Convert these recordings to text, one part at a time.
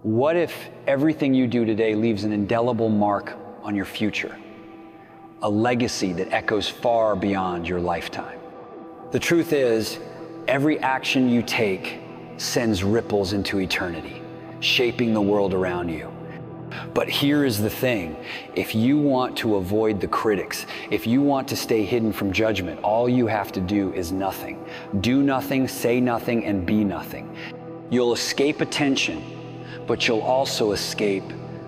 What if everything you do today leaves an indelible mark on your future? A legacy that echoes far beyond your lifetime. The truth is, every action you take sends ripples into eternity, shaping the world around you. But here is the thing, if you want to avoid the critics, if you want to stay hidden from judgment, all you have to do is nothing. Do nothing, say nothing, and be nothing. You'll escape attention, but you'll also escape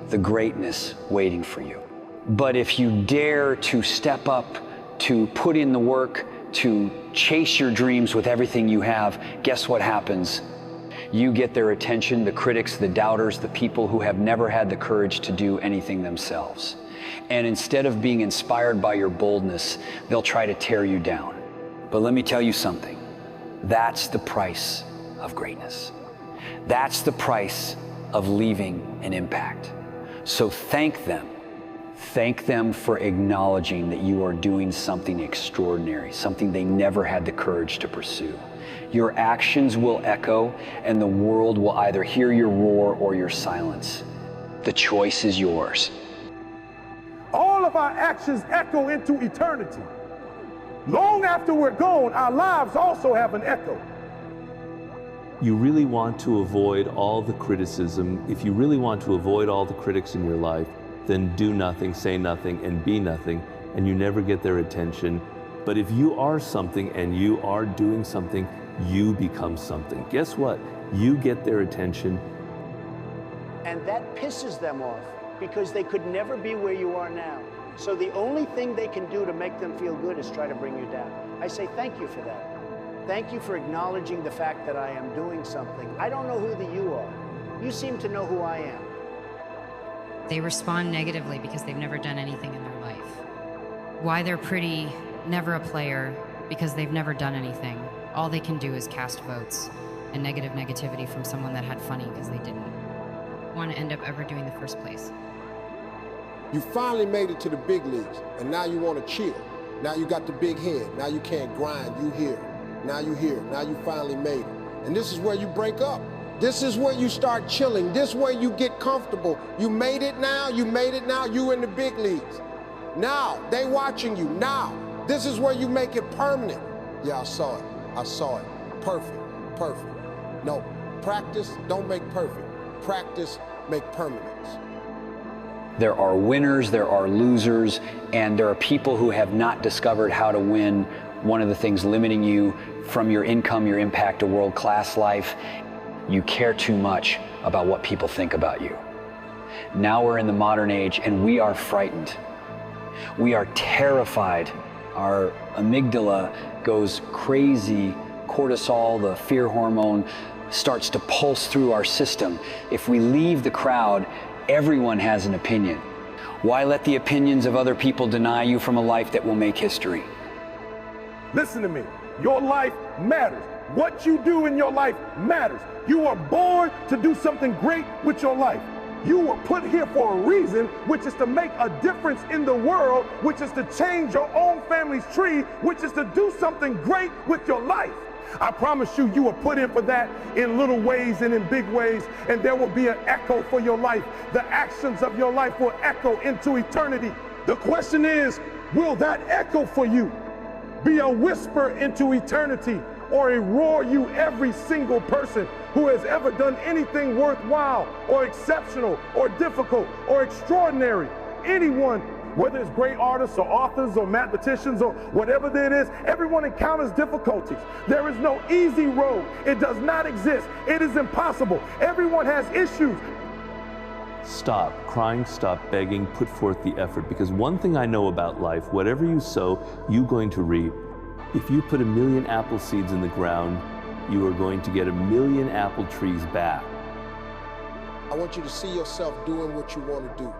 the greatness waiting for you. But if you dare to step up, to put in the work, to chase your dreams with everything you have, guess what happens? You get their attention, the critics, the doubters, the people who have never had the courage to do anything themselves. And instead of being inspired by your boldness, they'll try to tear you down. But let me tell you something. That's the price of greatness. That's the price of leaving an impact. So thank them. Thank them for acknowledging that you are doing something extraordinary, something they never had the courage to pursue. Your actions will echo, and the world will either hear your roar or your silence. The choice is yours. All of our actions echo into eternity. Long after we're gone, our lives also have an echo. You really want to avoid all the criticism. If you really want to avoid all the critics in your life, then do nothing, say nothing, and be nothing, and you never get their attention. But if you are something and you are doing something, you become something. Guess what? You get their attention. And that pisses them off because they could never be where you are now. So the only thing they can do to make them feel good is try to bring you down. I say thank you for that. Thank you for acknowledging the fact that I am doing something. I don't know who the you are. You seem to know who I am. They respond negatively because they've never done anything in their life. Why they're pretty, never a player, because they've never done anything. All they can do is cast votes and negativity from someone that had funny because they didn't want to end up ever doing the first place. You finally made it to the big leagues, and now you want to chill. Now you got the big head. Now you can't grind. You here. Now you here. Now you finally made it. And this is where you break up. This is where you start chilling. This way you get comfortable. You made it now. You made it now. You in the big leagues. Now they watching you. Now this is where you make it permanent. Yeah, I saw it. I saw it. Perfect. Perfect. No, practice don't make perfect. Practice make permanence. There are winners, there are losers, and there are people who have not discovered how to win. One of the things limiting you from your income, your impact, a world-class life, you care too much about what people think about you. Now we're in the modern age and we are frightened. We are terrified. Our amygdala goes crazy. Cortisol, the fear hormone, starts to pulse through our system. If we leave the crowd, everyone has an opinion. Why let the opinions of other people deny you from a life that will make history? Listen to me. Your life matters. What you do in your life matters. You are born to do something great with your life. You were put here for a reason, which is to make a difference in the world, which is to change your own family's tree, which is to do something great with your life. I promise you, you were put in for that in little ways and in big ways, and there will be an echo for your life. The actions of your life will echo into eternity. The question is, will that echo for you be a whisper into eternity, or a roar you every single person who has ever done anything worthwhile or exceptional or difficult or extraordinary? Anyone, whether it's great artists or authors or mathematicians or whatever it is, everyone encounters difficulties. There is no easy road. It does not exist. It is impossible. Everyone has issues. Stop crying, stop begging, put forth the effort, because one thing I know about life, whatever you sow, you're going to reap. If you put 1,000,000 apple seeds in the ground, you are going to get 1,000,000 apple trees back. I want you to see yourself doing what you want to do,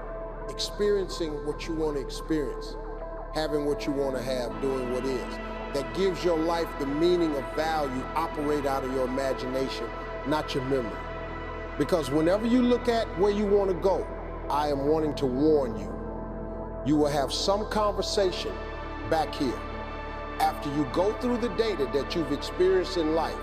experiencing what you want to experience, having what you want to have, doing what is. That gives your life the meaning of value, operate out of your imagination, not your memory. Because whenever you look at where you want to go, I am wanting to warn you. You will have some conversation back here after you go through the data that you've experienced in life,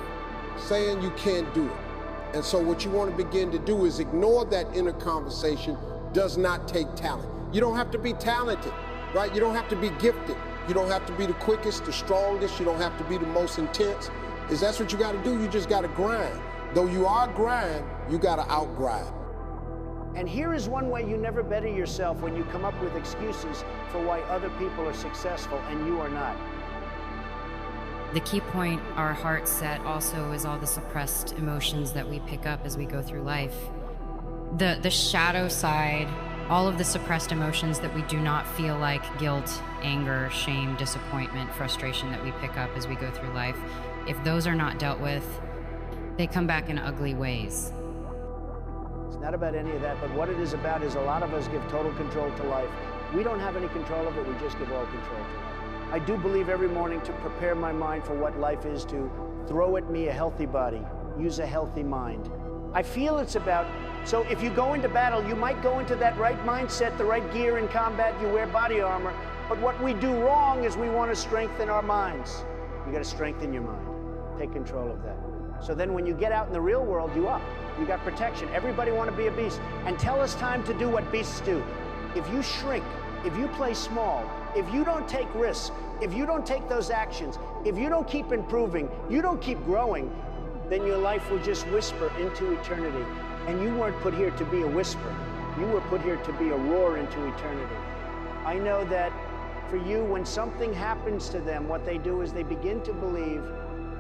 saying you can't do it, And so what you want to begin to do is ignore that inner conversation. Does not take talent. You don't have to be talented, right? You don't have to be gifted. You don't have to be the quickest, the strongest. You don't have to be the most intense. Is that's what you got to do? You just got to grind. Though you are grind, you got to outgrind. And here is one way you never better yourself: when you come up with excuses for why other people are successful and you are not. The key point our heart set also is all the suppressed emotions that we pick up as we go through life. The shadow side, all of the suppressed emotions that we do not feel, like guilt, anger, shame, disappointment, frustration, that we pick up as we go through life. If those are not dealt with, they come back in ugly ways. It's not about any of that, but what it is about is a lot of us give total control to life. We don't have any control of it, we just give all control to it. I do believe every morning to prepare my mind for what life is, to throw at me a healthy body, use a healthy mind. I feel it's about, so if you go into battle, you might go into that right mindset, the right gear in combat, you wear body armor, but what we do wrong is we want to strengthen our minds. You got to strengthen your mind. Take control of that. So then when you get out in the real world, you up. You got protection. Everybody want to be a beast. Until it's time to do what beasts do. If you shrink, if you play small, if you don't take risks, if you don't take those actions, if you don't keep improving, you don't keep growing, then your life will just whisper into eternity. And you weren't put here to be a whisper. You were put here to be a roar into eternity. I know that for you, when something happens to them, what they do is they begin to believe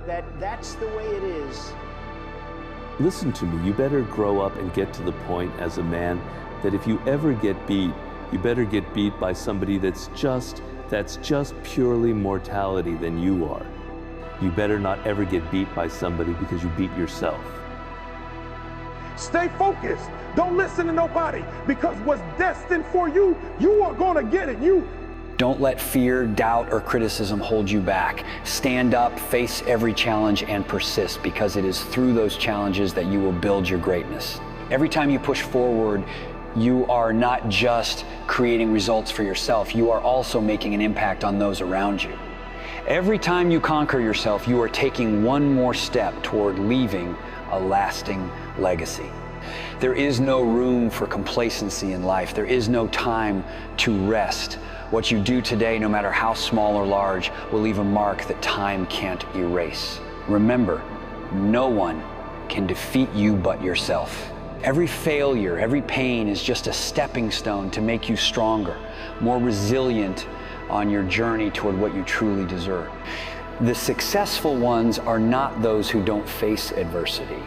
that that's the way it is. Listen to me, you better grow up and get to the point as a man that if you ever get beat, you better get beat by somebody that's just purely mortality than you are. You better not ever get beat by somebody because you beat yourself. Stay focused. Don't listen to nobody, because what's destined for you, you are going to get it. Don't let fear, doubt, or criticism hold you back. Stand up, face every challenge, and persist, because it is through those challenges that you will build your greatness. Every time you push forward, you are not just creating results for yourself, you are also making an impact on those around you. Every time you conquer yourself, you are taking one more step toward leaving a lasting legacy. There is no room for complacency in life. There is no time to rest. What you do today, no matter how small or large, will leave a mark that time can't erase. Remember, no one can defeat you but yourself. Every failure, every pain is just a stepping stone to make you stronger, more resilient on your journey toward what you truly deserve. The successful ones are not those who don't face adversity,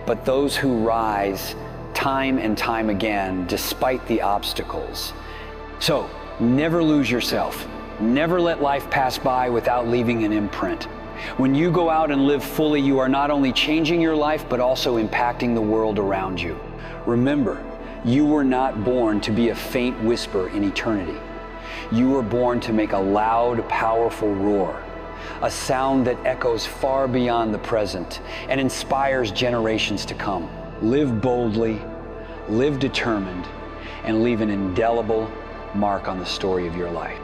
but those who rise time and time again despite the obstacles. So, never lose yourself. Never let life pass by without leaving an imprint. When you go out and live fully, you are not only changing your life, but also impacting the world around you. Remember, you were not born to be a faint whisper in eternity. You were born to make a loud, powerful roar, a sound that echoes far beyond the present and inspires generations to come. Live boldly, live determined, and leave an indelible mark on the story of your life.